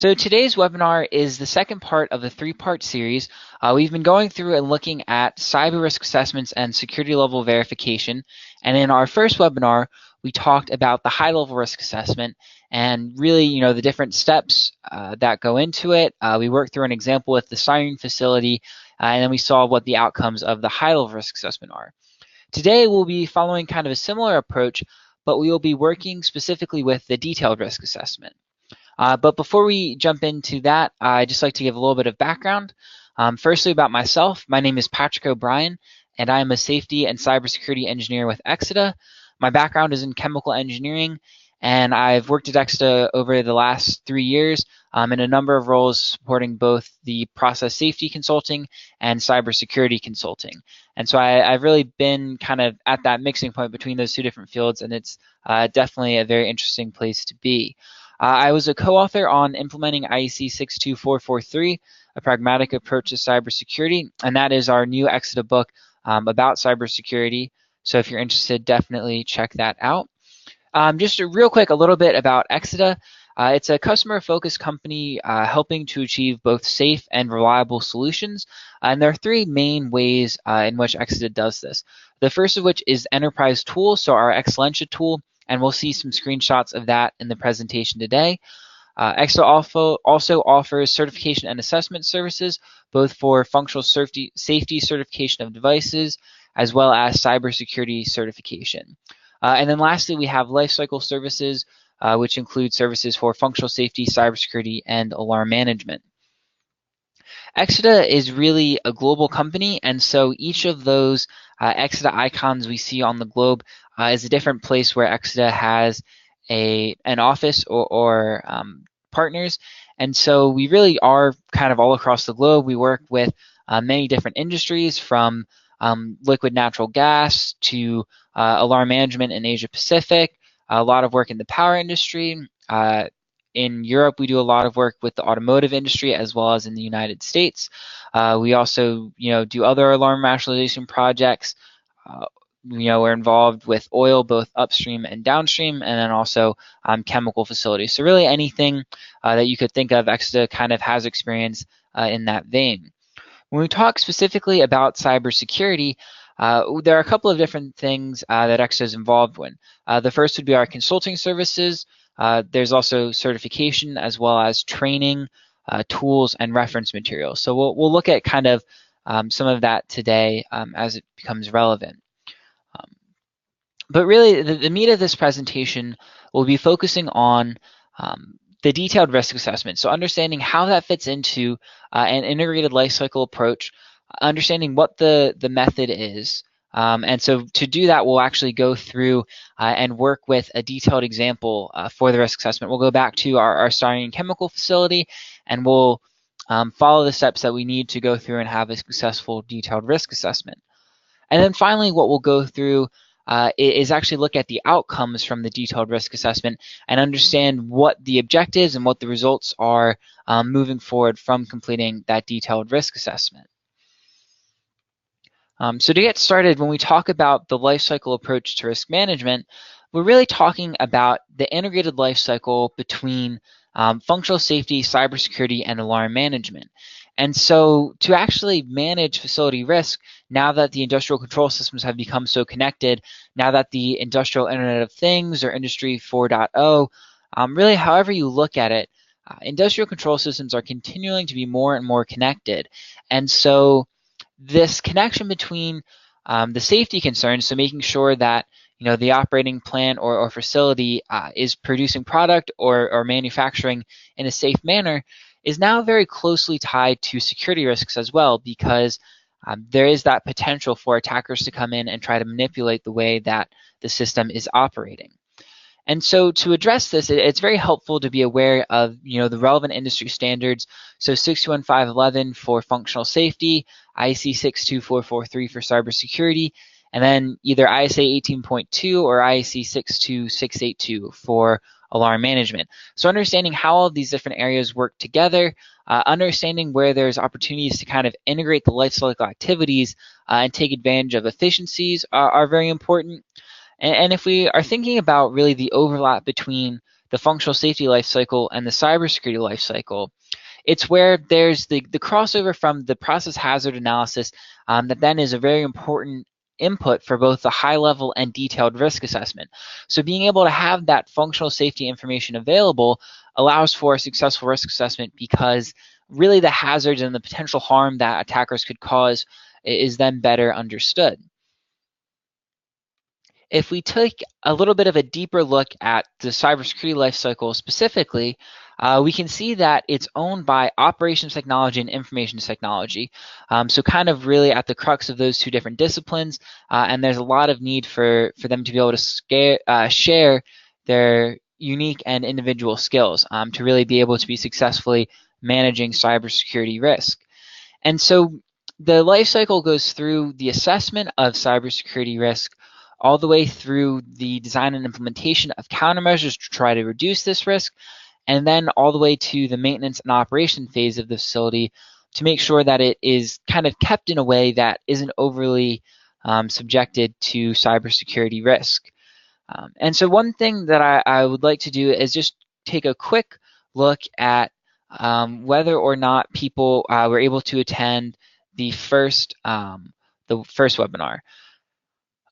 So today's webinar is the second part of a three-part series. We've been going through and looking at cyber risk assessments and security level verification. And in our first webinar, we talked about the high-level risk assessment and really, the different steps that go into it. We worked through an example with the Styrene facility, and then we saw what the outcomes of the high-level risk assessment are. Today, we'll be following kind of a similar approach, but we will be working specifically with the detailed risk assessment. But before we jump into that, I'd just like to give a little bit of background. Firstly, about myself, my name is Patrick O'Brien, and I am a safety and cybersecurity engineer with Exida. My background is in chemical engineering, and I've worked at Exida over the last 3 years in a number of roles supporting both the process safety consulting and cybersecurity consulting. And so I've really been kind of at that mixing point between those two different fields, and it's definitely a very interesting place to be. I was a co-author on implementing IACS 62443, a pragmatic approach to cybersecurity, and that is our new Exida book about cybersecurity. So if you're interested, definitely check that out. Just real quick, a little bit about Exida. It's a customer-focused company helping to achieve both safe and reliable solutions. And there are three main ways in which Exida does this. The first of which is enterprise tools, so our Excellencia tool, and we'll see some screenshots of that in the presentation today. Exida also offers certification and assessment services, both for functional safety certification of devices, as well as cybersecurity certification. And then lastly, we have lifecycle services, which include services for functional safety, cybersecurity, and alarm management. Exida is really a global company, and so each of those Exida icons we see on the globe is a different place where Exida has an office or partners. And so we really are kind of all across the globe. We work with many different industries, from liquid natural gas to alarm management in Asia Pacific, a lot of work in the power industry. In Europe, we do a lot of work with the automotive industry as well as in the United States. We also, do other alarm rationalization projects. We're involved with oil, both upstream and downstream, and then also chemical facilities. So really anything that you could think of, Exida kind of has experience in that vein. When we talk specifically about cybersecurity, there are a couple of different things that Exida is involved in. The first would be our consulting services. There's also certification as well as training, tools, and reference materials. So we'll look at kind of some of that today as it becomes relevant. But really, the meat of this presentation will be focusing on the detailed risk assessment. So understanding how that fits into an integrated lifecycle approach, understanding what the method is. And so to do that, we'll actually go through and work with a detailed example for the risk assessment. We'll go back to our Styrene chemical facility, and we'll follow the steps that we need to go through and have a successful detailed risk assessment. And then finally, what we'll go through is actually look at the outcomes from the detailed risk assessment and understand what the objectives and what the results are moving forward from completing that detailed risk assessment. So to get started, when we talk about the lifecycle approach to risk management, we're really talking about the integrated lifecycle between functional safety, cybersecurity, and alarm management. And so to actually manage facility risk, now that the industrial control systems have become so connected, now that the industrial Internet of Things or Industry 4.0, really however you look at it, industrial control systems are continuing to be more and more connected. And so this connection between the safety concerns, so making sure that the operating plant or facility is producing product or manufacturing in a safe manner, is now very closely tied to security risks as well, because there is that potential for attackers to come in and try to manipulate the way that the system is operating. And so to address this, it's very helpful to be aware of the relevant industry standards. So 62511 for functional safety, IEC 62443 for cybersecurity, and then either ISA 18.2 or IEC 62682 for alarm management. So understanding how all of these different areas work together, understanding where there's opportunities to kind of integrate the lifecycle activities and take advantage of efficiencies are very important. And if we are thinking about really the overlap between the functional safety lifecycle and the cybersecurity lifecycle, it's where there's the crossover from the process hazard analysis that then is a very important input for both the high level and detailed risk assessment. So being able to have that functional safety information available allows for a successful risk assessment, because really the hazards and the potential harm that attackers could cause is then better understood. If we take a little bit of a deeper look at the cybersecurity lifecycle specifically, we can see that it's owned by operations technology and information technology. So kind of really at the crux of those two different disciplines, and there's a lot of need for them to be able to share their unique and individual skills to really be able to be successfully managing cybersecurity risk. And so the life cycle goes through the assessment of cybersecurity risk all the way through the design and implementation of countermeasures to try to reduce this risk, and then all the way to the maintenance and operation phase of the facility to make sure that it is kind of kept in a way that isn't overly subjected to cybersecurity risk. And so one thing that I would like to do is just take a quick look at whether or not people were able to attend the first webinar.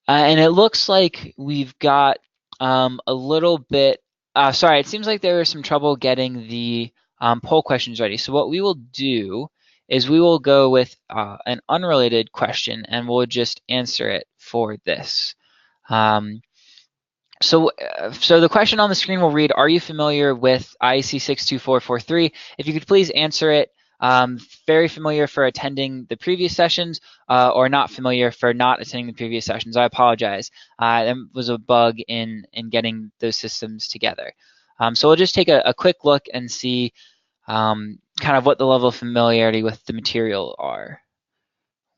And it looks like we've got a little bit, sorry, it seems like there was some trouble getting the poll questions ready. So what we will do is we will go with an unrelated question, and we'll just answer it for this. So the question on the screen will read, are you familiar with IAC 62443? If you could please answer it, very familiar for attending the previous sessions, or not familiar for not attending the previous sessions. I apologize. There was a bug in getting those systems together. So we'll just take a quick look and see kind of what the level of familiarity with the material are.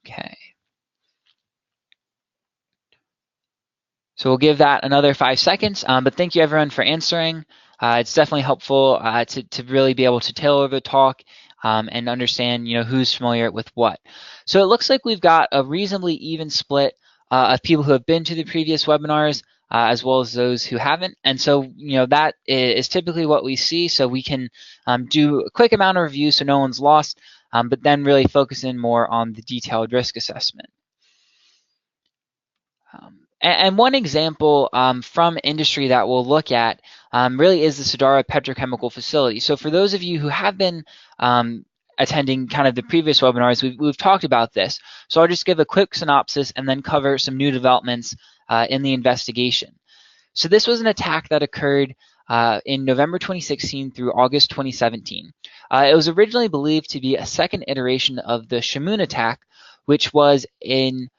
Okay. So we'll give that another 5 seconds, but thank you everyone for answering. It's definitely helpful to really be able to tailor the talk and understand who's familiar with what. So it looks like we've got a reasonably even split of people who have been to the previous webinars as well as those who haven't. And so that is typically what we see. So we can do a quick amount of review so no one's lost, but then really focus in more on the detailed risk assessment. And one example from industry that we'll look at really is the Sadara Petrochemical facility. So for those of you who have been attending kind of the previous webinars, we've talked about this. So I'll just give a quick synopsis and then cover some new developments in the investigation. So this was an attack that occurred in November 2016 through August 2017. It was originally believed to be a second iteration of the Shamoon attack, which was in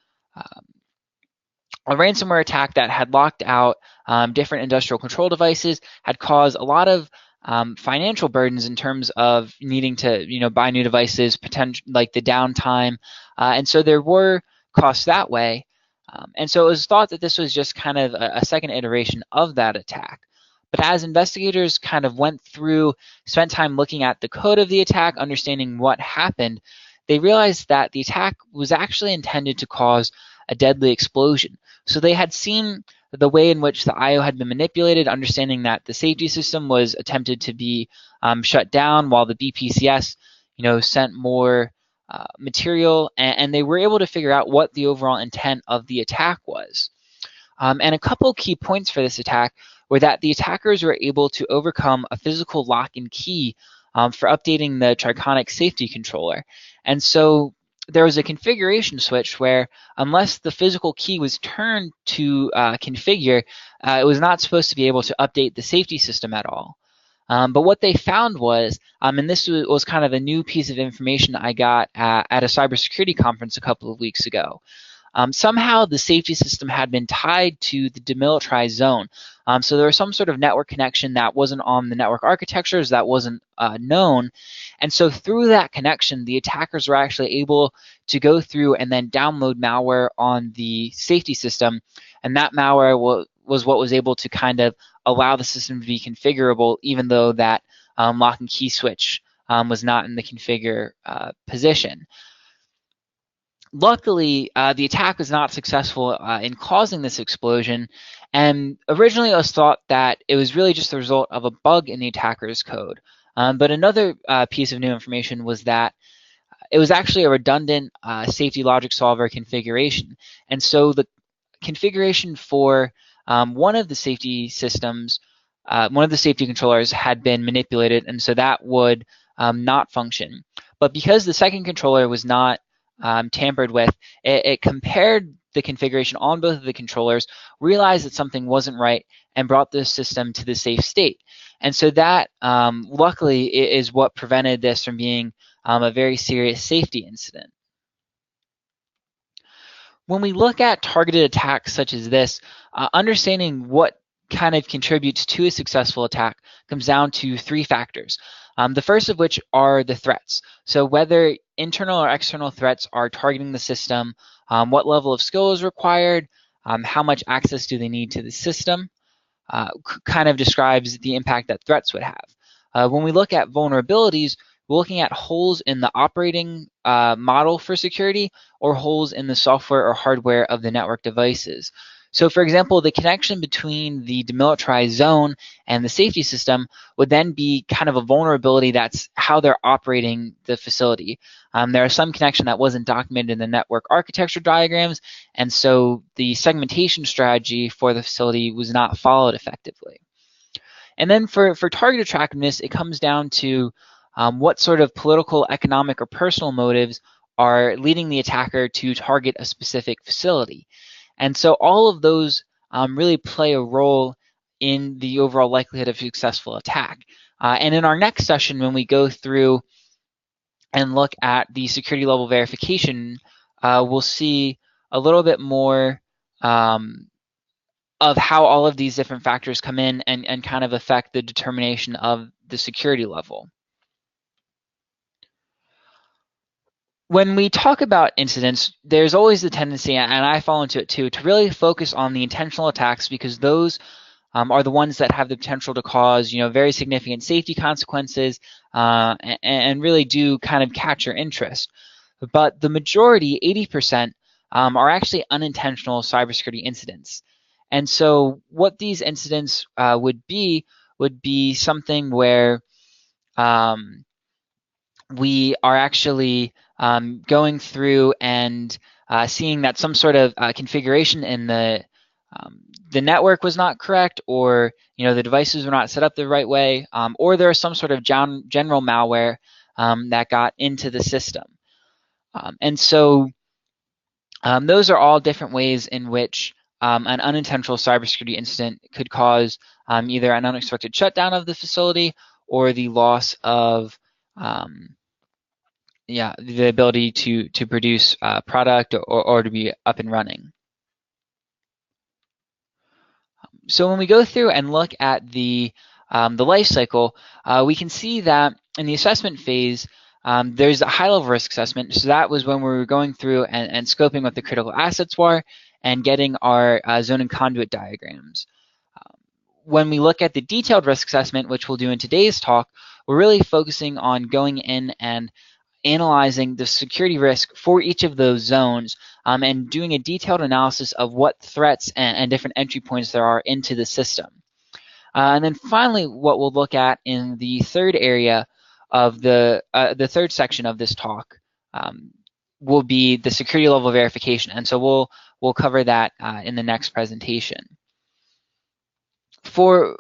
a ransomware attack that had locked out different industrial control devices, had caused a lot of financial burdens in terms of needing to buy new devices, like the downtime, and so there were costs that way. And so it was thought that this was just kind of a second iteration of that attack. But as investigators kind of went through, spent time looking at the code of the attack, understanding what happened, they realized that the attack was actually intended to cause a deadly explosion. So they had seen the way in which the IO had been manipulated, understanding that the safety system was attempted to be shut down while the BPCS, sent more material, and they were able to figure out what the overall intent of the attack was. And a couple key points for this attack were that the attackers were able to overcome a physical lock and key for updating the Triconic safety controller. And so there was a configuration switch where unless the physical key was turned to configure, it was not supposed to be able to update the safety system at all. But what they found was, and this was kind of a new piece of information I got at a cybersecurity conference a couple of weeks ago. Somehow the safety system had been tied to the demilitarized zone. So there was some sort of network connection that wasn't on the network architectures, that wasn't known. And so through that connection, the attackers were actually able to go through and then download malware on the safety system. And that malware was what was able to kind of allow the system to be configurable, even though that lock and key switch was not in the configure position. Luckily, the attack was not successful in causing this explosion, and originally it was thought that it was really just the result of a bug in the attacker's code. But another piece of new information was that it was actually a redundant safety logic solver configuration. And so the configuration for one of the safety systems, one of the safety controllers had been manipulated, and so that would not function. But because the second controller was not tampered with, it compared the configuration on both of the controllers, realized that something wasn't right, and brought the system to the safe state. And so that, luckily, is what prevented this from being a very serious safety incident. When we look at targeted attacks such as this, understanding what kind of contributes to a successful attack comes down to three factors. The first of which are the threats. So whether internal or external threats are targeting the system, what level of skill is required, how much access do they need to the system, kind of describes the impact that threats would have. When we look at vulnerabilities, we're looking at holes in the operating model for security or holes in the software or hardware of the network devices. So for example, the connection between the demilitarized zone and the safety system would then be kind of a vulnerability that's how they're operating the facility. There is some connection that wasn't documented in the network architecture diagrams, and so the segmentation strategy for the facility was not followed effectively. And then for target attractiveness, it comes down to what sort of political, economic, or personal motives are leading the attacker to target a specific facility. And so all of those really play a role in the overall likelihood of successful attack. And in our next session, when we go through and look at the security level verification, we'll see a little bit more of how all of these different factors come in and kind of affect the determination of the security level. When we talk about incidents, there's always the tendency, and I fall into it too, to really focus on the intentional attacks because those are the ones that have the potential to cause, very significant safety consequences and really do kind of catch your interest. But the majority, 80%, are actually unintentional cybersecurity incidents. And so what these incidents would be something where we are actually going through and seeing that some sort of configuration in the network was not correct, or the devices were not set up the right way, or there is some sort of general malware that got into the system. And so those are all different ways in which an unintentional cybersecurity incident could cause either an unexpected shutdown of the facility or the loss of the ability to produce product or to be up and running. So when we go through and look at the life cycle, we can see that in the assessment phase, there's a high-level risk assessment. So that was when we were going through and scoping what the critical assets were and getting our zone and conduit diagrams. When we look at the detailed risk assessment, which we'll do in today's talk, we're really focusing on going in and analyzing the security risk for each of those zones and doing a detailed analysis of what threats and different entry points there are into the system. And then finally, what we'll look at in the third area of the third section of this talk will be the security level verification. And so we'll cover that in the next presentation. For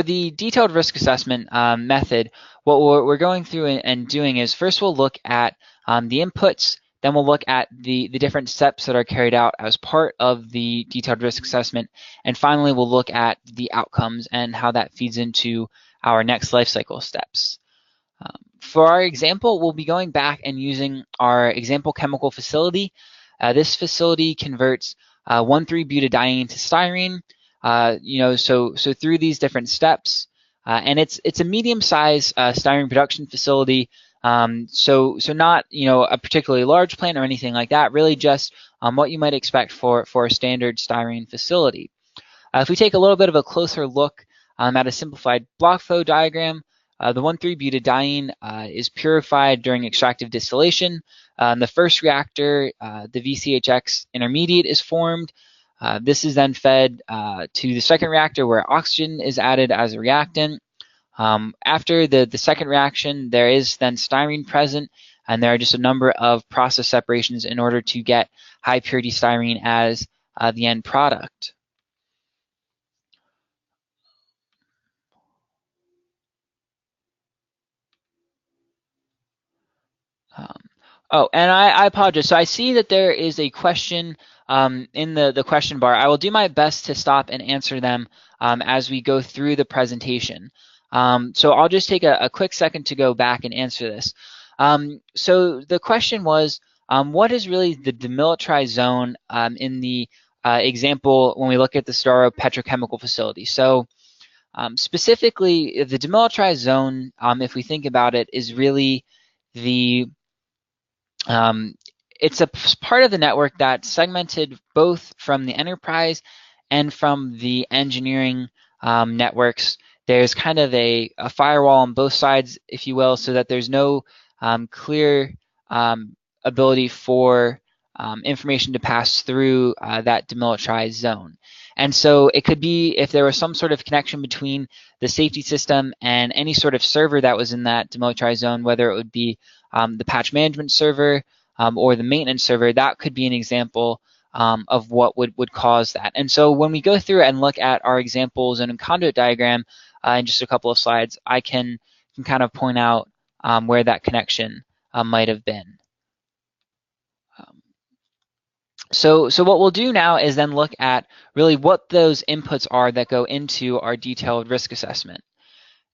the detailed risk assessment method, what we're going through and doing is first we'll look at the inputs, then we'll look at the different steps that are carried out as part of the detailed risk assessment, and finally we'll look at the outcomes and how that feeds into our next lifecycle steps. For our example, we'll be going back and using our example chemical facility. This facility converts 1,3-butadiene to styrene. So through these different steps, and it's a medium-sized styrene production facility. So not a particularly large plant or anything like that. Really just what you might expect for a standard styrene facility. If we take a little bit of a closer look at a simplified block flow diagram, the 1,3-butadiene is purified during extractive distillation. the first reactor, the VCHX intermediate is formed. This is then fed to the second reactor where oxygen is added as a reactant. After the second reaction, there is then styrene present, and there are just a number of process separations in order to get high purity styrene as the end product. And I apologize. So I see that there is a question in the question bar. I will do my best to stop and answer them as we go through the presentation. So I'll just take a quick second to go back and answer this. So the question was, what is really the demilitarized zone in the example when we look at the Sadara petrochemical facility? So specifically, the demilitarized zone, if we think about it, is really the it's a part of the network that's segmented both from the enterprise and from the engineering networks. There's kind of a firewall on both sides, if you will, so that there's no clear ability for information to pass through that demilitarized zone. And so it could be if there was some sort of connection between the safety system and any sort of server that was in that demilitarized zone, whether it would be the patch management server or the maintenance server, that could be an example of what would cause that. And so when we go through and look at our example zone and conduit diagram in just a couple of slides, I can kind of point out where that connection might have been. So what we'll do now is then look at really what those inputs are that go into our detailed risk assessment.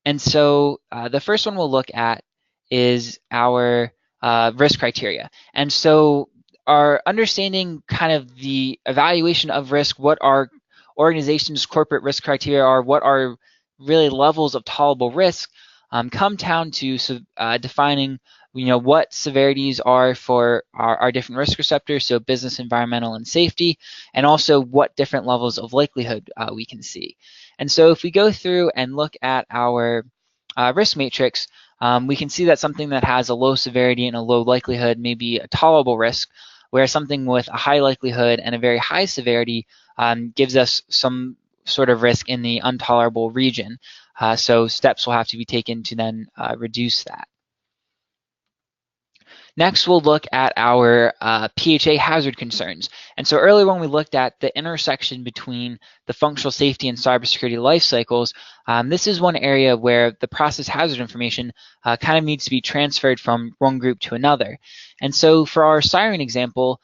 And so the first one we'll look at is our risk criteria. And so our understanding kind of the evaluation of risk, what our organization's corporate risk criteria are, what are really levels of tolerable risk, come down to defining what severities are for our different risk receptors, so business, environmental, and safety, and also what different levels of likelihood we can see. And so if we go through and look at our risk matrix, we can see that something that has a low severity and a low likelihood may be a tolerable risk, where something with a high likelihood and a very high severity gives us some sort of risk in the intolerable region. So steps will have to be taken to then reduce that. Next, we'll look at our PHA hazard concerns. And so earlier when we looked at the intersection between the functional safety and cybersecurity life cycles, this is one area where the process hazard information kind of needs to be transferred from one group to another. And so for our Styrene example,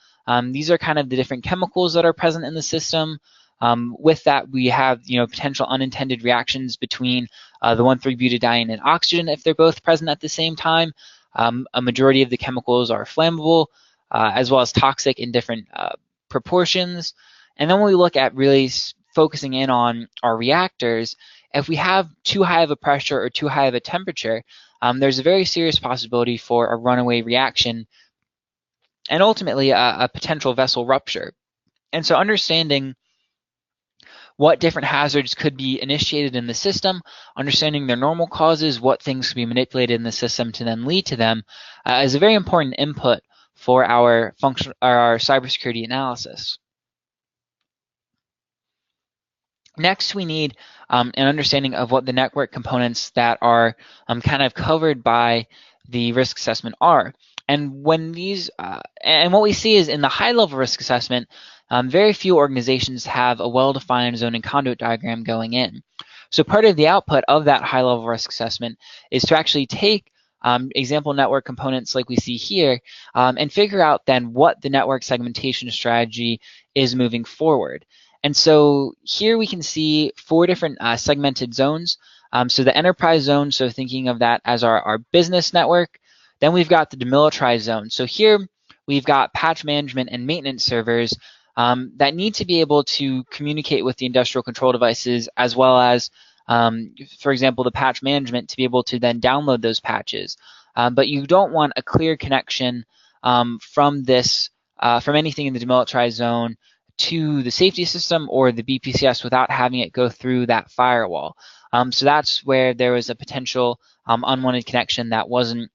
these are kind of the different chemicals that are present in the system. With that, we have potential unintended reactions between the 1,3-butadiene and oxygen if they're both present at the same time. A majority of the chemicals are flammable, as well as toxic in different proportions. And then when we look at really focusing in on our reactors, if we have too high of a pressure or too high of a temperature, there's a very serious possibility for a runaway reaction and ultimately a potential vessel rupture. And so understanding what different hazards could be initiated in the system, understanding their normal causes, what things can be manipulated in the system to then lead to them, is a very important input for our cybersecurity analysis. Next, we need an understanding of what the network components that are kind of covered by the risk assessment are. And when these, and what we see is in the high-level risk assessment, very few organizations have a well-defined zone and conduit diagram going in. So part of the output of that high-level risk assessment is to actually take example network components like we see here and figure out then what the network segmentation strategy is moving forward. And so here we can see 4 different segmented zones. So the enterprise zone, so thinking of that as our business network. Then we've got the demilitarized zone. So here we've got patch management and maintenance servers that need to be able to communicate with the industrial control devices, as well as, for example, the patch management to be able to then download those patches. But you don't want a clear connection from anything in the demilitarized zone to the safety system or the BPCS without having it go through that firewall. So that's where there was a potential unwanted connection that wasn't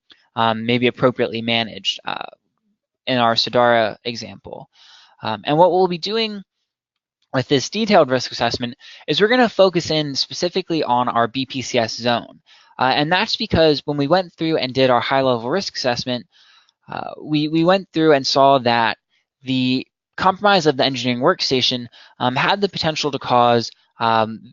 maybe appropriately managed. in our Sadara example. And what we'll be doing with this detailed risk assessment is we're going to focus in specifically on our BPCS zone. And that's because when we went through and did our high-level risk assessment, we went through and saw that the compromise of the engineering workstation had the potential to cause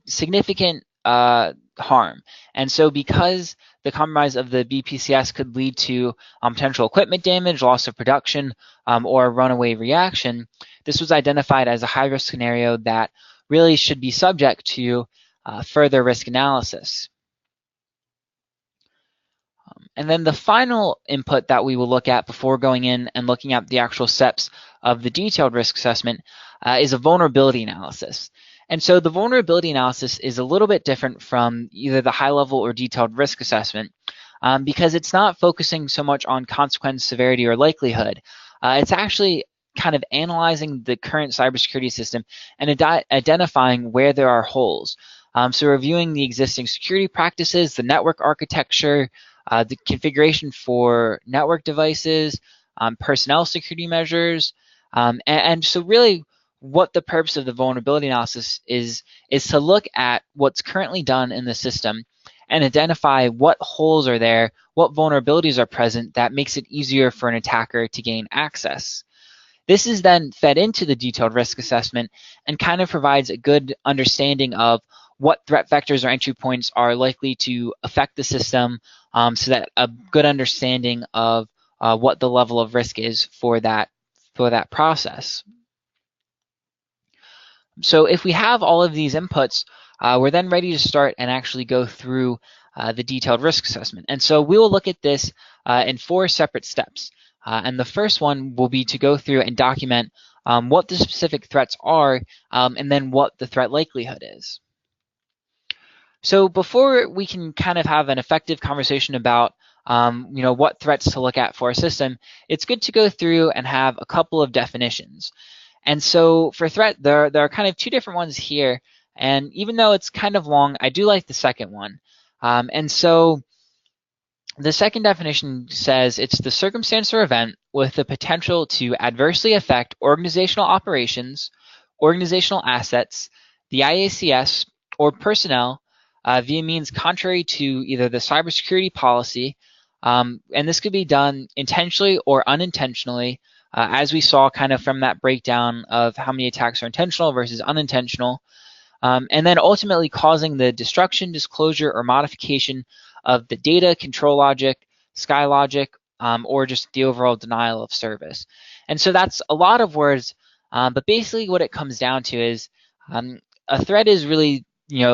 significant harm. And so because the compromise of the BPCS could lead to potential equipment damage, loss of production, or a runaway reaction, this was identified as a high-risk scenario that really should be subject to further risk analysis. And then the final input that we will look at before going in and looking at the actual steps of the detailed risk assessment is a vulnerability analysis. And so the vulnerability analysis is a little bit different from either the high-level or detailed risk assessment because it's not focusing so much on consequence, severity, or likelihood. It's actually kind of analyzing the current cybersecurity system and identifying where there are holes. So reviewing the existing security practices, the network architecture, the configuration for network devices, personnel security measures, and so really what the purpose of the vulnerability analysis is to look at what's currently done in the system and identify what holes are there, what vulnerabilities are present that makes it easier for an attacker to gain access. This is then fed into the detailed risk assessment and kind of provides a good understanding of what threat vectors or entry points are likely to affect the system, so that a good understanding of what the level of risk is for that process. So if we have all of these inputs, we're then ready to start and actually go through the detailed risk assessment. And so we will look at this in 4 separate steps. And the first one will be to go through and document what the specific threats are and then what the threat likelihood is. So before we can kind of have an effective conversation about what threats to look at for a system, it's good to go through and have a couple of definitions. And so for threat, there are kind of 2 different ones here. And even though it's kind of long, I do like the second one. And so the second definition says it's the circumstance or event with the potential to adversely affect organizational operations, organizational assets, the IACS, or personnel via means contrary to either the cybersecurity policy, and this could be done intentionally or unintentionally, as we saw kind of from that breakdown of how many attacks are intentional versus unintentional, and then ultimately causing the destruction, disclosure, or modification of the data, control logic, sky logic, or just the overall denial of service. And so that's a lot of words, but basically what it comes down to is a threat is really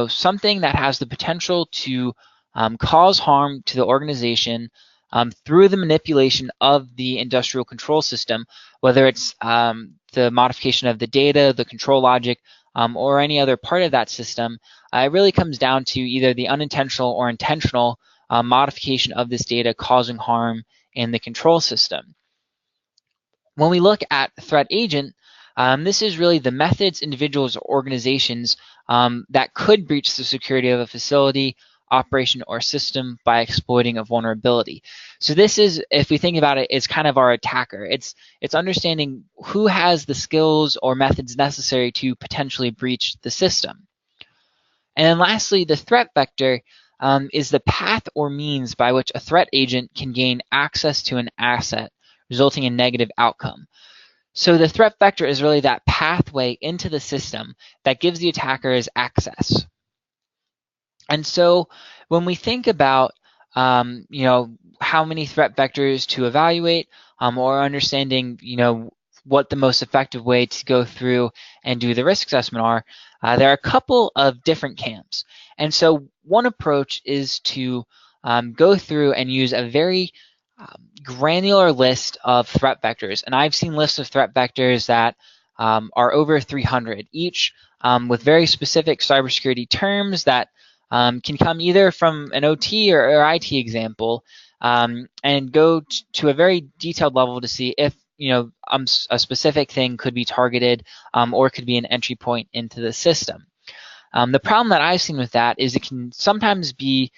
something that has the potential to cause harm to the organization through the manipulation of the industrial control system, whether it's the modification of the data, the control logic, or any other part of that system. It really comes down to either the unintentional or intentional modification of this data causing harm in the control system. When we look at threat agent, this is really the methods, individuals, or organizations that could breach the security of a facility, operation, or system by exploiting a vulnerability. So this is, if we think about it, is kind of our attacker. It's understanding who has the skills or methods necessary to potentially breach the system. And then lastly, the threat vector is the path or means by which a threat agent can gain access to an asset, resulting in negative outcome. So the threat vector is really that pathway into the system that gives the attackers access. And so when we think about how many threat vectors to evaluate, or understanding what the most effective way to go through and do the risk assessment are, there are a couple of different camps. And so one approach is to go through and use a very granular list of threat vectors. And I've seen lists of threat vectors that are over 300 each, with very specific cybersecurity terms that can come either from an OT or IT example, and go to a very detailed level to see if a specific thing could be targeted or could be an entry point into the system. The problem that I've seen with that is it can sometimes be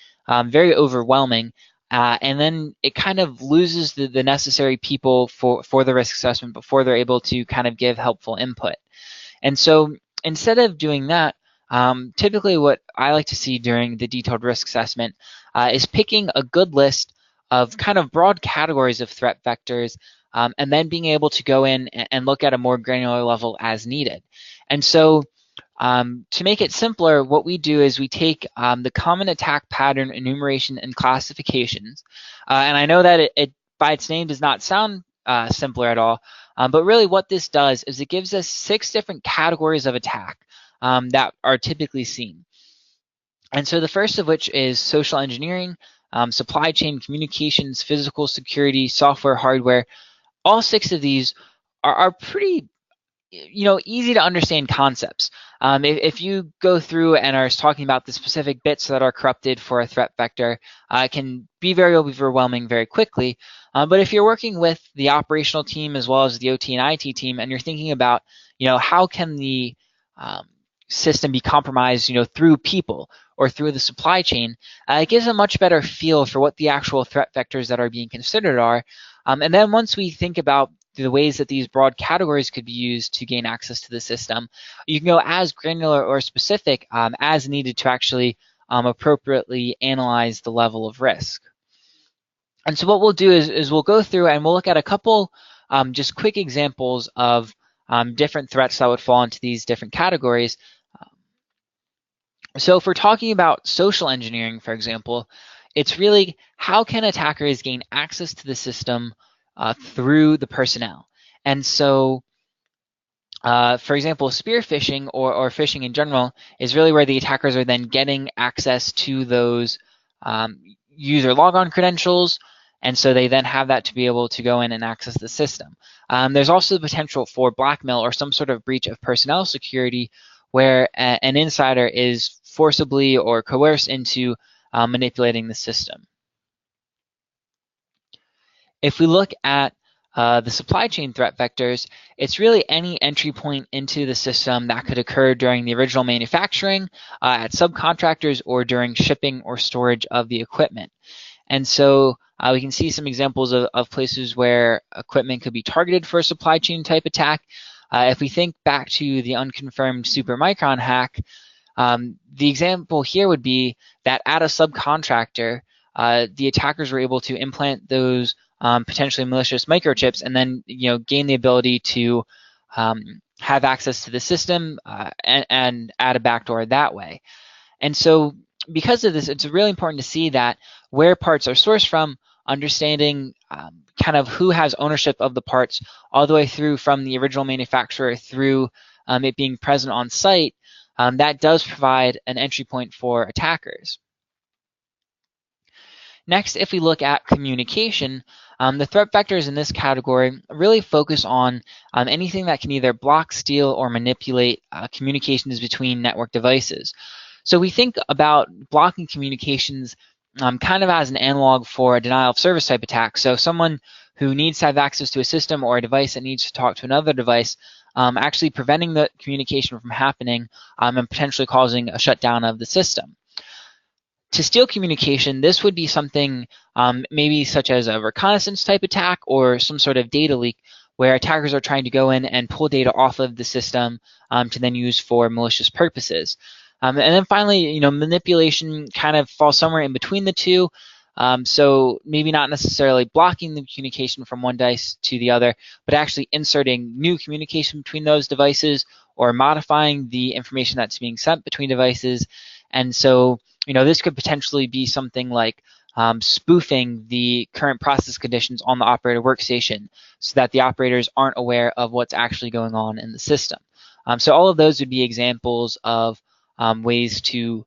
very overwhelming, and then it kind of loses the necessary people for the risk assessment before they're able to kind of give helpful input. And so instead of doing that, typically what I like to see during the detailed risk assessment is picking a good list of kind of broad categories of threat vectors, and then being able to go in and look at a more granular level as needed. And so to make it simpler, what we do is we take the common attack pattern enumeration and classifications, and I know that it by its name does not sound simpler at all, but really what this does is it gives us 6 different categories of attack that are typically seen. And so the first of which is social engineering, supply chain communications, physical security, software, hardware. All 6 of these are pretty easy to understand concepts. If you go through and are talking about the specific bits that are corrupted for a threat vector, it can be very overwhelming very quickly. But if you're working with the operational team as well as the OT and IT team, and you're thinking about, how can the system be compromised, through people or through the supply chain, it gives a much better feel for what the actual threat vectors that are being considered are. And then once we think about the ways that these broad categories could be used to gain access to the system, you can go as granular or specific as needed to actually appropriately analyze the level of risk. And so what we'll do is we'll go through and we'll look at a couple just quick examples of different threats that would fall into these different categories. So if we're talking about social engineering, for example, it's really how can attackers gain access to the system through the personnel. And so, for example, spear phishing or phishing in general is really where the attackers are then getting access to those user logon credentials, and so they then have that to be able to go in and access the system. There's also the potential for blackmail or some sort of breach of personnel security where an insider is forcibly or coerced into manipulating the system. If we look at the supply chain threat vectors, it's really any entry point into the system that could occur during the original manufacturing, at subcontractors, or during shipping or storage of the equipment. And so we can see some examples of places where equipment could be targeted for a supply chain type attack. If we think back to the unconfirmed Supermicron hack, the example here would be that at a subcontractor, the attackers were able to implant those potentially malicious microchips and then gain the ability to have access to the system and add a backdoor that way. And so because of this, it's really important to see that where parts are sourced from, understanding kind of who has ownership of the parts all the way through from the original manufacturer through it being present on site, that does provide an entry point for attackers. Next, if we look at communication, the threat vectors in this category really focus on anything that can either block, steal, or manipulate communications between network devices. So we think about blocking communications kind of as an analog for a denial of service type attack. So someone who needs to have access to a system or a device that needs to talk to another device, actually preventing the communication from happening and potentially causing a shutdown of the system. To steal communication, this would be something maybe such as a reconnaissance type attack or some sort of data leak where attackers are trying to go in and pull data off of the system to then use for malicious purposes. And then finally, manipulation kind of falls somewhere in between the two. So maybe not necessarily blocking the communication from one device to the other, but actually inserting new communication between those devices or modifying the information that's being sent between devices. And so, this could potentially be something like spoofing the current process conditions on the operator workstation so that the operators aren't aware of what's actually going on in the system. So all of those would be examples of ways to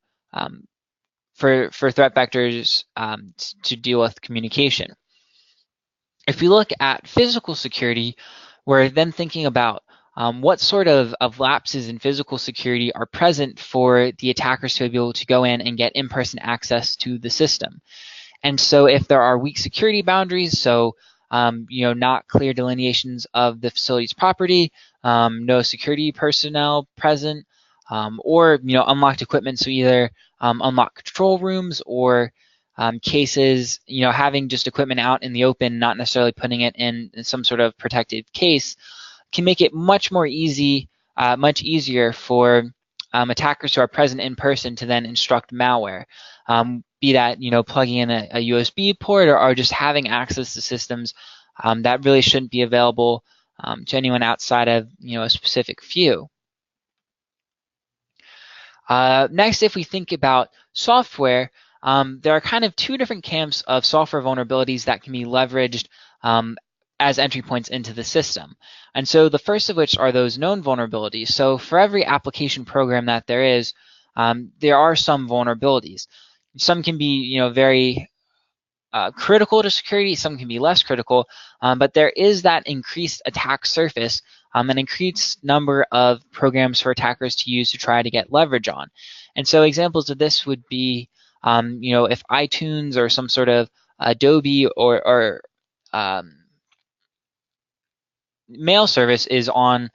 for threat vectors to deal with communication. If we look at physical security, we're then thinking about what sort of lapses in physical security are present for the attackers to be able to go in and get in-person access to the system. And so if there are weak security boundaries, so not clear delineations of the facility's property, no security personnel present, or unlocked equipment, so either unlocked control rooms or cases, having just equipment out in the open, not necessarily putting it in some sort of protected case, can make it much easier for attackers who are present in person to then instruct malware, be that plugging in a USB port or just having access to systems that really shouldn't be available to anyone outside of a specific few. Next, if we think about software, there are kind of two different camps of software vulnerabilities that can be leveraged as entry points into the system. And so the first of which are those known vulnerabilities. So for every application program that there is, there are some vulnerabilities. Some can be very critical to security, some can be less critical, but there is that increased attack surface, an increased number of programs for attackers to use to try to get leverage on. And so examples of this would be, if iTunes or some sort of Adobe or mail service is on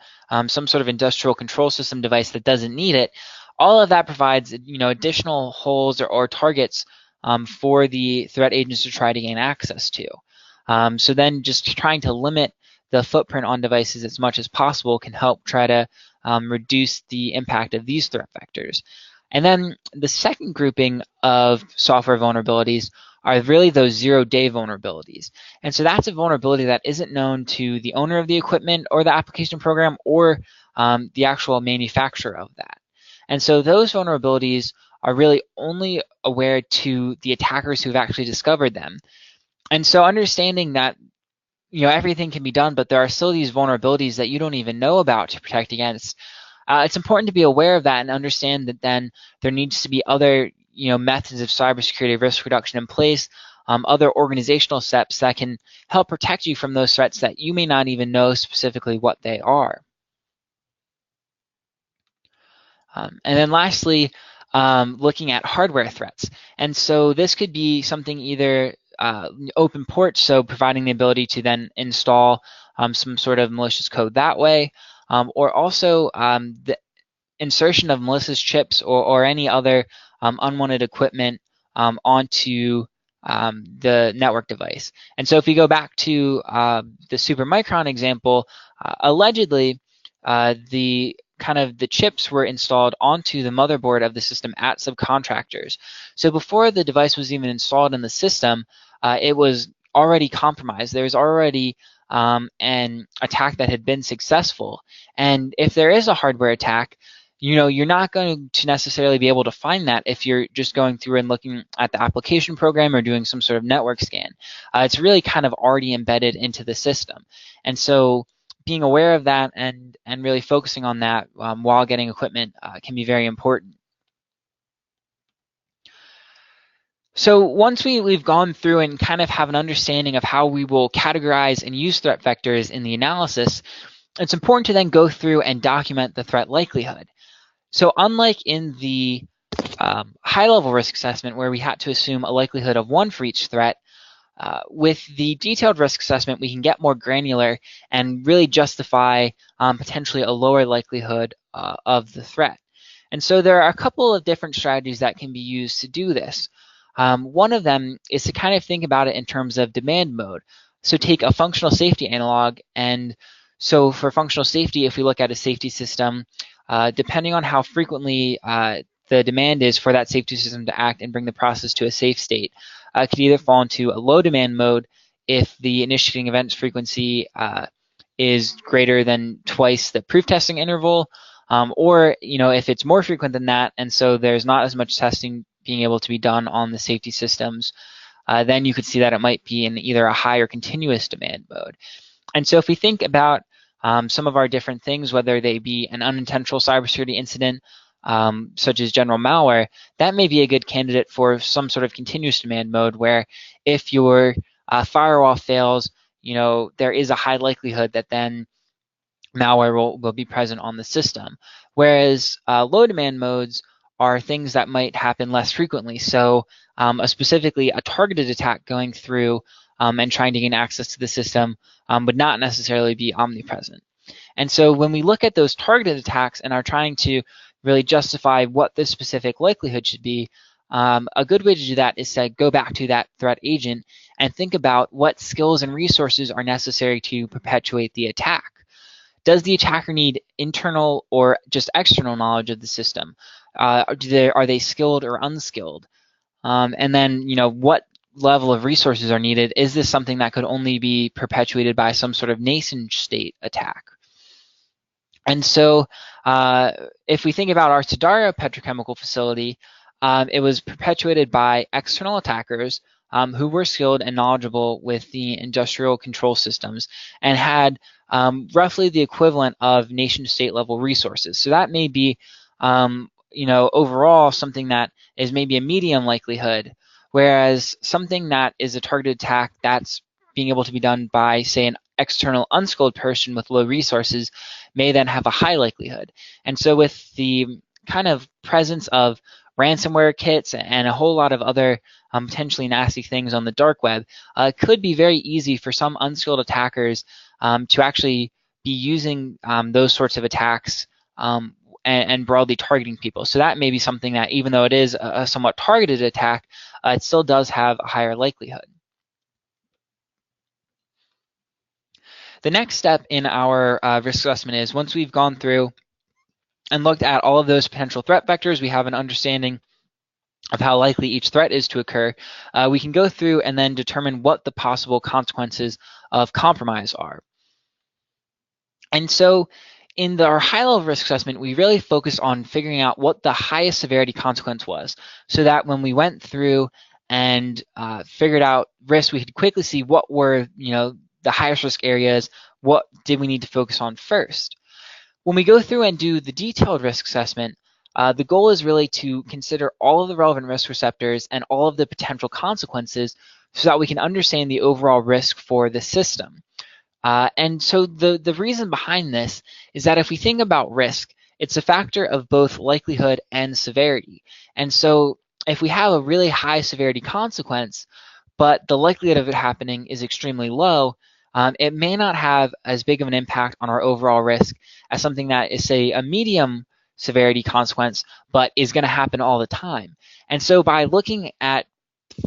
some sort of industrial control system device that doesn't need it, all of that provides additional holes or targets for the threat agents to try to gain access to. So then just trying to limit the footprint on devices as much as possible can help try to reduce the impact of these threat vectors. And then the second grouping of software vulnerabilities are really those zero-day vulnerabilities. And so that's a vulnerability that isn't known to the owner of the equipment or the application program or the actual manufacturer of that. And so those vulnerabilities are really only aware to the attackers who've actually discovered them. And so understanding that everything can be done, but there are still these vulnerabilities that you don't even know about to protect against. It's important to be aware of that and understand that then there needs to be other methods of cybersecurity risk reduction in place, other organizational steps that can help protect you from those threats that you may not even know specifically what they are. And then lastly, looking at hardware threats. And so this could be something either open ports, so providing the ability to then install some sort of malicious code that way, or also the insertion of malicious chips or any other unwanted equipment onto the network device. And so if we go back to the Supermicron example, allegedly the chips were installed onto the motherboard of the system at subcontractors. So before the device was even installed in the system, it was already compromised. There was already an attack that had been successful. And if there is a hardware attack, you're not going to necessarily be able to find that if you're just going through and looking at the application program or doing some sort of network scan. It's really kind of already embedded into the system. And so being aware of that and really focusing on that while getting equipment can be very important. So once we've gone through and kind of have an understanding of how we will categorize and use threat vectors in the analysis, it's important to then go through and document the threat likelihood. So unlike in the high-level risk assessment where we had to assume a likelihood of 1 for each threat, with the detailed risk assessment, we can get more granular and really justify potentially a lower likelihood of the threat. And so there are a couple of different strategies that can be used to do this. One of them is to kind of think about it in terms of demand mode. So take a functional safety analog, and so for functional safety, if we look at a safety system, depending on how frequently the demand is for that safety system to act and bring the process to a safe state, could either fall into a low demand mode if the initiating events frequency is greater than twice the proof testing interval, or if it's more frequent than that, and so there's not as much testing being able to be done on the safety systems, then you could see that it might be in either a high or continuous demand mode. And so if we think about some of our different things, whether they be an unintentional cybersecurity incident, such as general malware, that may be a good candidate for some sort of continuous demand mode where if your firewall fails, there is a high likelihood that then malware will be present on the system. Whereas low demand modes are things that might happen less frequently. So specifically a targeted attack going through and trying to gain access to the system would not necessarily be omnipresent. And so when we look at those targeted attacks and are trying to really justify what the specific likelihood should be, a good way to do that is to go back to that threat agent and think about what skills and resources are necessary to perpetuate the attack. Does the attacker need internal or just external knowledge of the system? Are they skilled or unskilled? And then, what level of resources are needed? Is this something that could only be perpetuated by some sort of nation state attack? And so if we think about our Sadara petrochemical facility, it was perpetuated by external attackers who were skilled and knowledgeable with the industrial control systems and had roughly the equivalent of nation-state level resources. So that may be, overall something that is maybe a medium likelihood, whereas something that is a targeted attack that's being able to be done by, say, an external unskilled person with low resources may then have a high likelihood. And so with the kind of presence of ransomware kits and a whole lot of other potentially nasty things on the dark web, it could be very easy for some unskilled attackers to actually be using those sorts of attacks and broadly targeting people. So that may be something that, even though it is a somewhat targeted attack, it still does have a higher likelihood. The next step in our risk assessment is, once we've gone through and looked at all of those potential threat vectors, we have an understanding of how likely each threat is to occur, we can go through and then determine what the possible consequences of compromise are. And so in our high-level risk assessment, we really focused on figuring out what the highest severity consequence was, so that when we went through and figured out risks, we could quickly see what were the highest risk areas, what did we need to focus on first. When we go through and do the detailed risk assessment, the goal is really to consider all of the relevant risk receptors and all of the potential consequences so that we can understand the overall risk for the system. And so the reason behind this is that if we think about risk, it's a factor of both likelihood and severity. And so if we have a really high severity consequence, but the likelihood of it happening is extremely low, it may not have as big of an impact on our overall risk as something that is, say, a medium severity consequence, but is going to happen all the time. And so by looking at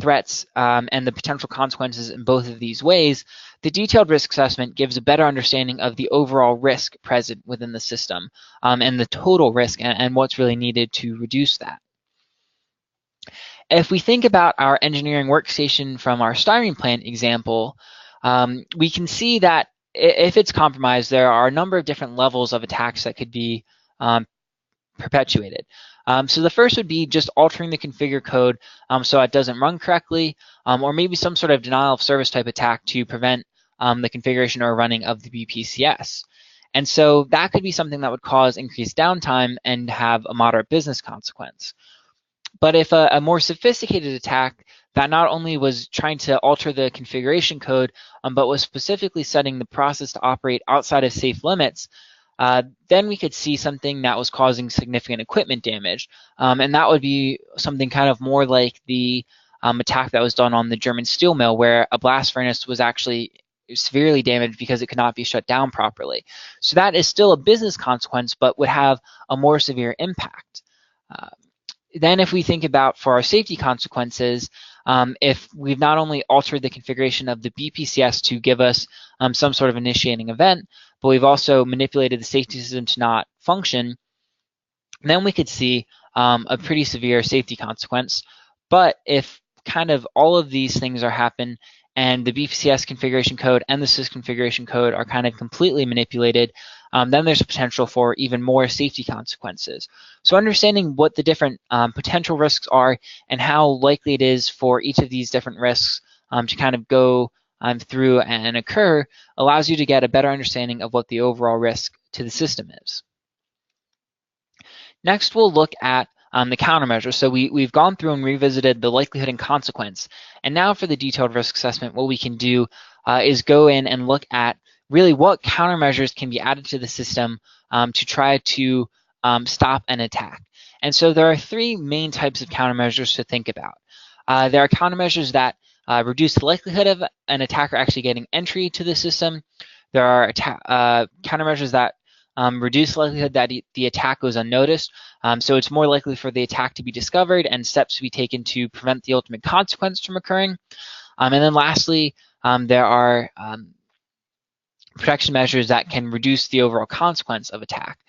threats and the potential consequences in both of these ways, the detailed risk assessment gives a better understanding of the overall risk present within the system and the total risk and what's really needed to reduce that. If we think about our engineering workstation from our styrene plant example, we can see that if it's compromised, there are a number of different levels of attacks that could be perpetuated. So the first would be just altering the configure code so it doesn't run correctly, or maybe some sort of denial of service type attack to prevent the configuration or running of the BPCS. And so that could be something that would cause increased downtime and have a moderate business consequence. But if a more sophisticated attack that not only was trying to alter the configuration code, but was specifically setting the process to operate outside of safe limits, then we could see something that was causing significant equipment damage. And that would be something kind of more like the attack that was done on the German steel mill, where a blast furnace was actually severely damaged because it could not be shut down properly. So that is still a business consequence, but would have a more severe impact. Then if we think about for our safety consequences, if we've not only altered the configuration of the BPCS to give us some sort of initiating event, but we've also manipulated the safety system to not function, then we could see a pretty severe safety consequence. But if kind of all of these things are happening and the BPCS configuration code and the sys configuration code are kind of completely manipulated, then there's a potential for even more safety consequences. So understanding what the different potential risks are and how likely it is for each of these different risks to kind of go through and occur allows you to get a better understanding of what the overall risk to the system is. Next, we'll look at the countermeasures. So we've gone through and revisited the likelihood and consequence. And now for the detailed risk assessment, what we can do is go in and look at really what countermeasures can be added to the system to try to stop an attack. And so there are three main types of countermeasures to think about. There are countermeasures that reduce the likelihood of an attacker actually getting entry to the system. There are countermeasures that reduce the likelihood that the attack goes unnoticed. So it's more likely for the attack to be discovered and steps to be taken to prevent the ultimate consequence from occurring. And then lastly, there are protection measures that can reduce the overall consequence of attack.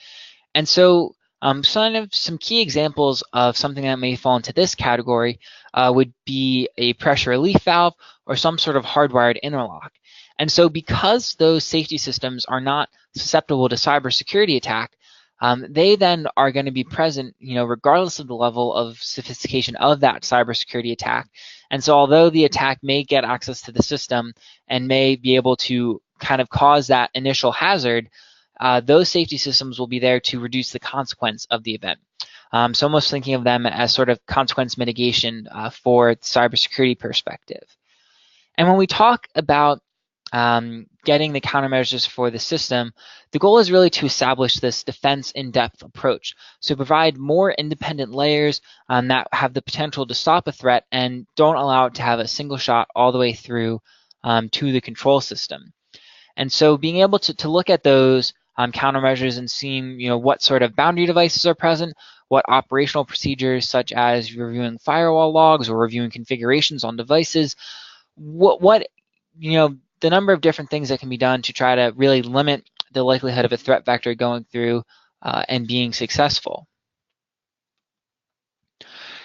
And so some key examples of something that may fall into this category would be a pressure relief valve or some sort of hardwired interlock. And so because those safety systems are not susceptible to cybersecurity attack, they then are going to be present, regardless of the level of sophistication of that cybersecurity attack. And so although the attack may get access to the system and may be able to kind of cause that initial hazard, those safety systems will be there to reduce the consequence of the event. So almost thinking of them as sort of consequence mitigation for the cybersecurity perspective. And when we talk about getting the countermeasures for the system, the goal is really to establish this defense in-depth approach. So provide more independent layers that have the potential to stop a threat and don't allow it to have a single shot all the way through to the control system. And so being able to look at those countermeasures and seeing what sort of boundary devices are present, what operational procedures such as reviewing firewall logs or reviewing configurations on devices, what the number of different things that can be done to try to really limit the likelihood of a threat vector going through and being successful.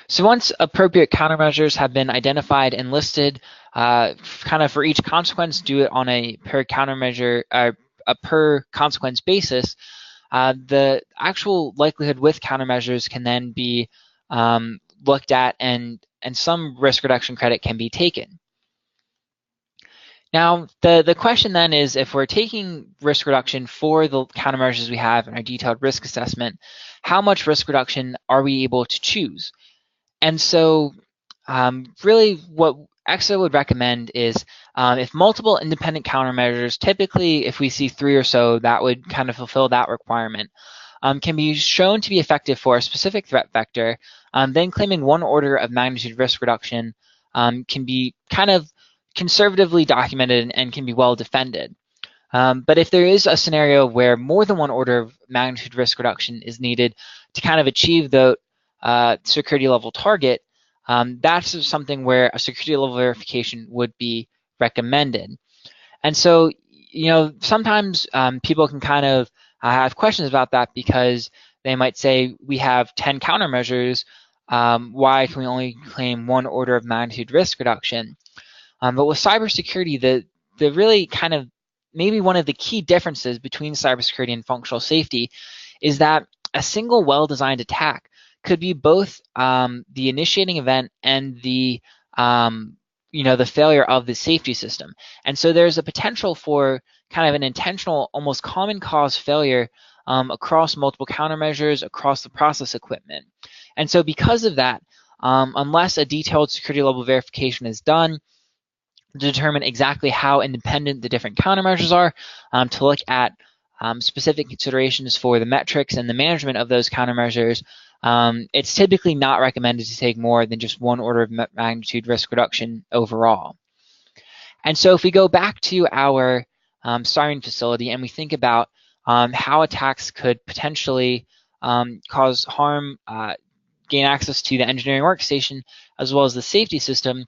So once appropriate countermeasures have been identified and listed, kind of for each consequence, do it on a per countermeasure, a per consequence basis, the actual likelihood with countermeasures can then be looked at and some risk reduction credit can be taken. Now, the question then is, if we're taking risk reduction for the countermeasures we have in our detailed risk assessment, how much risk reduction are we able to choose? And so really what exida would recommend is if multiple independent countermeasures, typically if we see 3 or so, that would kind of fulfill that requirement, can be shown to be effective for a specific threat vector, then claiming 1 order of magnitude risk reduction can be kind of conservatively documented and can be well defended. But if there is a scenario where more than 1 order of magnitude risk reduction is needed to kind of achieve the security level target, that's something where a security level verification would be recommended. And so, sometimes people can kind of have questions about that because they might say, we have 10 countermeasures, why can we only claim 1 order of magnitude risk reduction? But with cybersecurity, the really kind of maybe one of the key differences between cybersecurity and functional safety is that a single well-designed attack could be both the initiating event and the failure of the safety system. And so there's a potential for kind of an intentional, almost common cause failure across multiple countermeasures, across the process equipment. And so because of that, unless a detailed security level verification is done to determine exactly how independent the different countermeasures are, to look at specific considerations for the metrics and the management of those countermeasures, it's typically not recommended to take more than just 1 order of magnitude risk reduction overall. And so if we go back to our Styrene facility and we think about how attacks could potentially cause harm, gain access to the engineering workstation, as well as the safety system,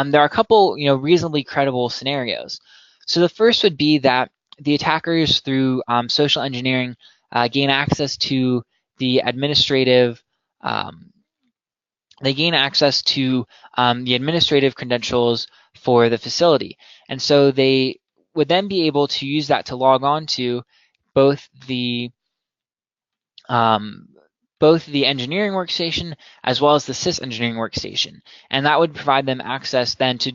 there are a couple reasonably credible scenarios. So the first would be that the attackers, through social engineering, gain access to the administrative credentials for the facility. And so they would then be able to use that to log on to both the engineering workstation as well as the sys engineering workstation. And that would provide them access then to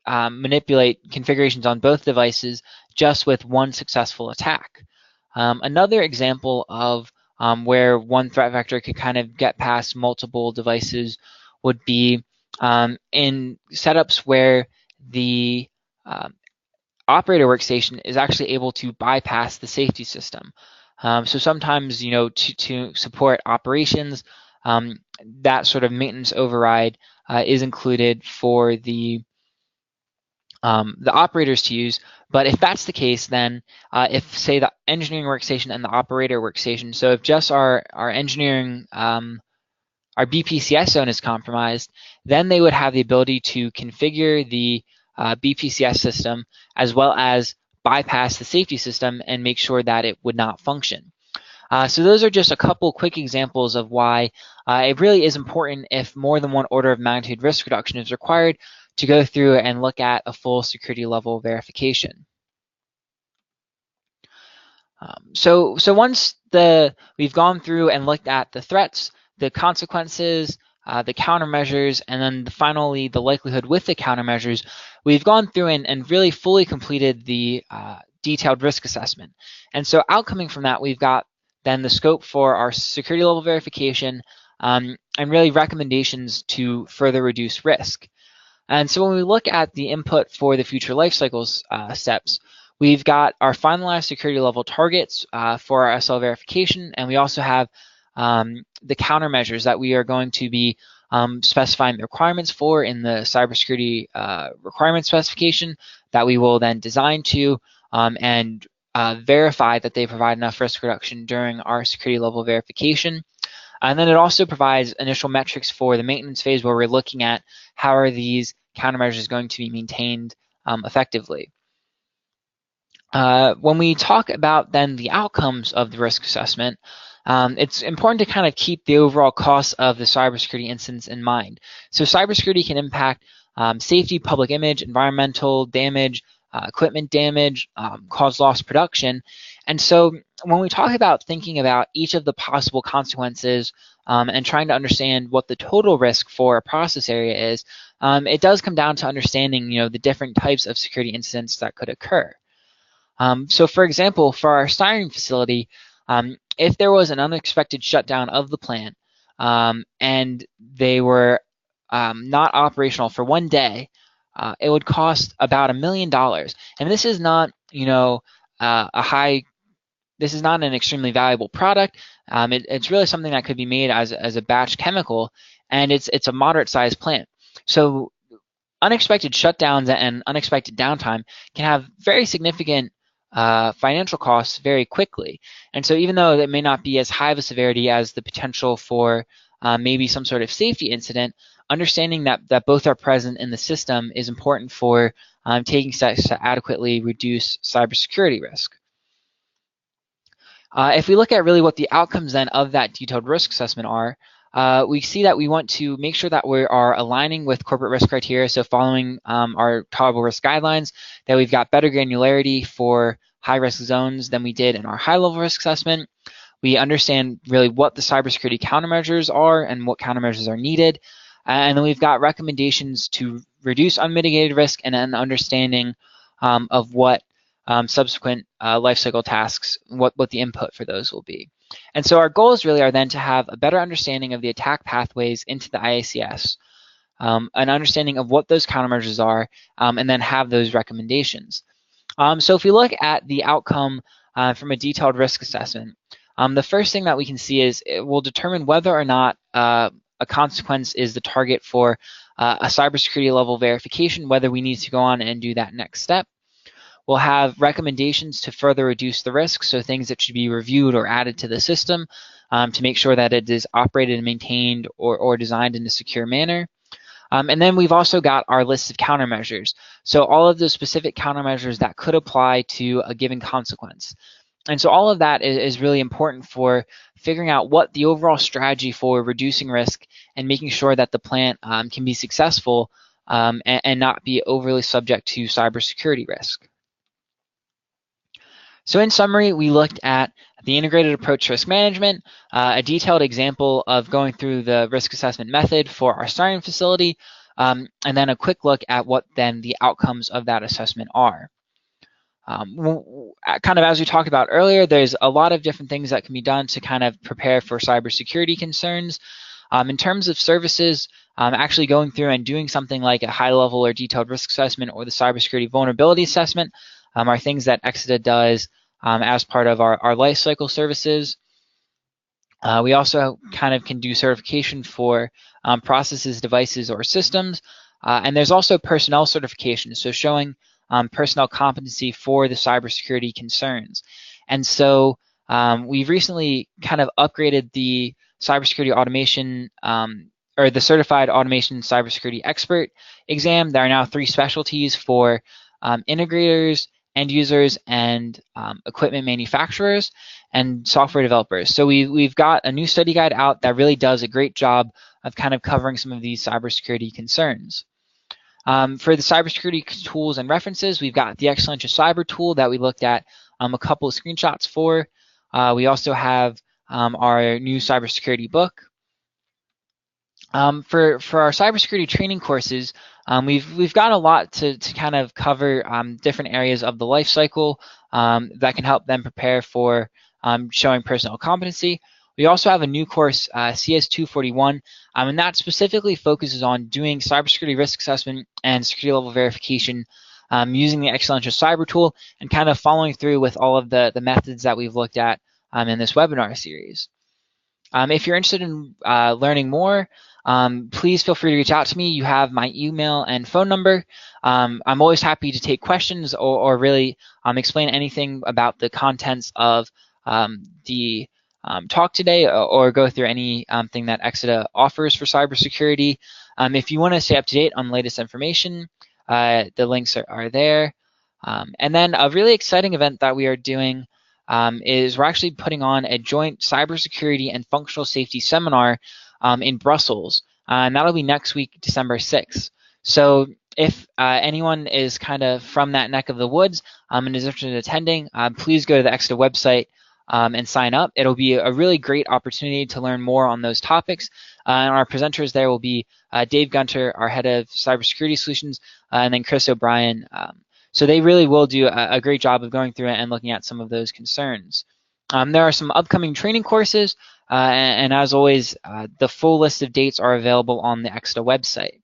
manipulate configurations on both devices just with 1 successful attack. Another example of where one threat vector could kind of get past multiple devices would be in setups where the operator workstation is actually able to bypass the safety system. So sometimes, to support operations, that sort of maintenance override is included for the the operators to use. But if that's the case, then if, say, the engineering workstation and the operator workstation, so if just our engineering, our BPCS zone is compromised, then they would have the ability to configure the BPCS system as well as bypass the safety system and make sure that it would not function. So those are just a couple quick examples of why it really is important, if more than one order of magnitude risk reduction is required, to go through and look at a full security level verification. So once we've gone through and looked at the threats, the consequences, the countermeasures, and then finally the likelihood with the countermeasures, we've gone through and really fully completed the detailed risk assessment. And so outcoming from that, we've got then the scope for our security level verification, and really recommendations to further reduce risk. And so when we look at the input for the future lifecycle steps, we've got our finalized security level targets for our SL verification, and we also have the countermeasures that we are going to be specifying the requirements for in the cybersecurity requirement specification that we will then design to and verify that they provide enough risk reduction during our security level verification. And then it also provides initial metrics for the maintenance phase, where we're looking at how are these countermeasures going to be maintained effectively. When we talk about then the outcomes of the risk assessment, it's important to kind of keep the overall costs of the cybersecurity incidents in mind. So cybersecurity can impact safety, public image, environmental damage, equipment damage, cause lost production. And so when we talk about thinking about each of the possible consequences and trying to understand what the total risk for a process area is, it does come down to understanding, the different types of security incidents that could occur. So for example, for our Styrene facility, if there was an unexpected shutdown of the plant and they were not operational for one day, it would cost about $1 million. And this is not, this is not an extremely valuable product. It's really something that could be made as a batch chemical, and it's a moderate sized plant. So unexpected shutdowns and unexpected downtime can have very significant financial costs very quickly. And so even though it may not be as high of a severity as the potential for maybe some sort of safety incident, understanding that both are present in the system is important for taking steps to adequately reduce cybersecurity risk. If we look at really what the outcomes then of that detailed risk assessment are, we see that we want to make sure that we are aligning with corporate risk criteria, so following our tolerable risk guidelines, that we've got better granularity for high-risk zones than we did in our high-level risk assessment. We understand really what the cybersecurity countermeasures are and what countermeasures are needed. And then we've got recommendations to reduce unmitigated risk and an understanding of what subsequent lifecycle tasks, what the input for those will be. And so our goals really are then to have a better understanding of the attack pathways into the IACS, an understanding of what those countermeasures are, and then have those recommendations. So if we look at the outcome from a detailed risk assessment, the first thing that we can see is it will determine whether or not a consequence is the target for a cybersecurity level verification, whether we need to go on and do that next step. We'll have recommendations to further reduce the risk, so things that should be reviewed or added to the system to make sure that it is operated and maintained or designed in a secure manner. And then we've also got our list of countermeasures. So all of those specific countermeasures that could apply to a given consequence. And so all of that is really important for figuring out what the overall strategy for reducing risk and making sure that the plant can be successful and not be overly subject to cybersecurity risk. So in summary, we looked at the integrated approach to risk management, a detailed example of going through the risk assessment method for our Styrene facility, and then a quick look at what then the outcomes of that assessment are. Kind of as we talked about earlier, there's a lot of different things that can be done to kind of prepare for cybersecurity concerns. In terms of services, actually going through and doing something like a high-level or detailed risk assessment or the cybersecurity vulnerability assessment are things that exida does as part of our lifecycle services. We also kind of can do certification for processes, devices, or systems. And there's also personnel certification, so showing personnel competency for the cybersecurity concerns. And so we've recently kind of upgraded the cybersecurity automation or the Certified Automation Cybersecurity Expert exam. There are now 3 specialties for integrators, end users, and equipment manufacturers and software developers. So we've got a new study guide out that really does a great job of kind of covering some of these cybersecurity concerns. For the cybersecurity tools and references, we've got the Excellentia Cyber tool that we looked at a couple of screenshots for. We also have our new cybersecurity book. For our cybersecurity training courses, we've got a lot to kind of cover different areas of the life cycle that can help them prepare for showing personnel competency. We also have a new course, CS241, and that specifically focuses on doing cybersecurity risk assessment and security level verification using the Excellentia Cyber tool and kind of following through with all of the methods that we've looked at in this webinar series. If you're interested in learning more, please feel free to reach out to me. You have my email and phone number. I'm always happy to take questions or really explain anything about the contents of the talk today or go through anything that Exida offers for cybersecurity. If you want to stay up to date on the latest information, the links are there. And then a really exciting event that we are doing is we're actually putting on a joint cybersecurity and functional safety seminar in Brussels, and that'll be next week, December 6th. So if anyone is kind of from that neck of the woods and is interested in attending, please go to the Exida website and sign up. It'll be a really great opportunity to learn more on those topics. And our presenters there will be Dave Gunter, our head of cybersecurity solutions, and then Chris O'Brien. So they really will do a great job of going through it and looking at some of those concerns. There are some upcoming training courses, and as always, the full list of dates are available on the Exida website.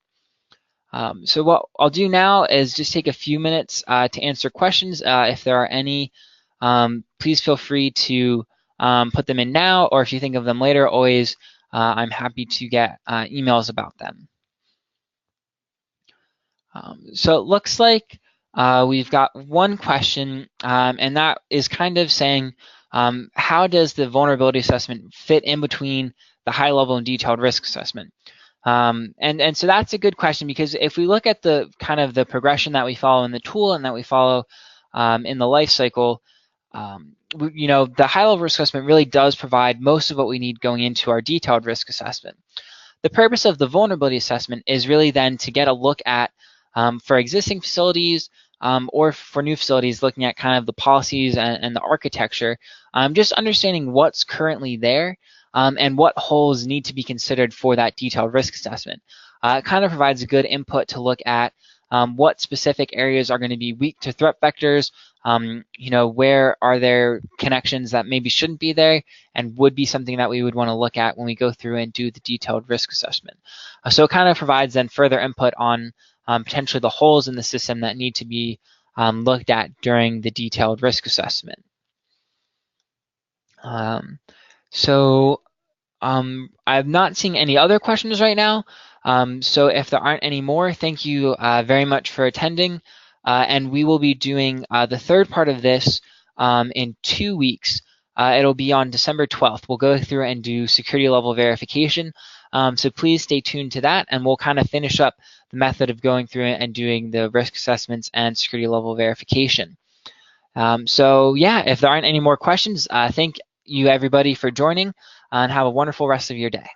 So what I'll do now is just take a few minutes to answer questions. If there are any, please feel free to put them in now, or if you think of them later, always I'm happy to get emails about them. So it looks like we've got one question, and that is kind of saying, how does the vulnerability assessment fit in between the high level and detailed risk assessment? And so that's a good question, because if we look at the kind of the progression that we follow in the tool and that we follow in the life cycle, the high level risk assessment really does provide most of what we need going into our detailed risk assessment. The purpose of the vulnerability assessment is really then to get a look at, for existing facilities or for new facilities, looking at kind of the policies and the architecture, just understanding what's currently there and what holes need to be considered for that detailed risk assessment. It kind of provides a good input to look at what specific areas are going to be weak to threat vectors, where are there connections that maybe shouldn't be there and would be something that we would want to look at when we go through and do the detailed risk assessment. So it kind of provides then further input on potentially the holes in the system that need to be looked at during the detailed risk assessment. I'm not seeing any other questions right now. So if there aren't any more, thank you very much for attending. And we will be doing the third part of this in 2 weeks. It'll be on December 12th. We'll go through and do security level verification. So please stay tuned to that, and we'll kind of finish up the method of going through it and doing the risk assessments and security level verification. So yeah, if there aren't any more questions, thank you everybody for joining, and have a wonderful rest of your day.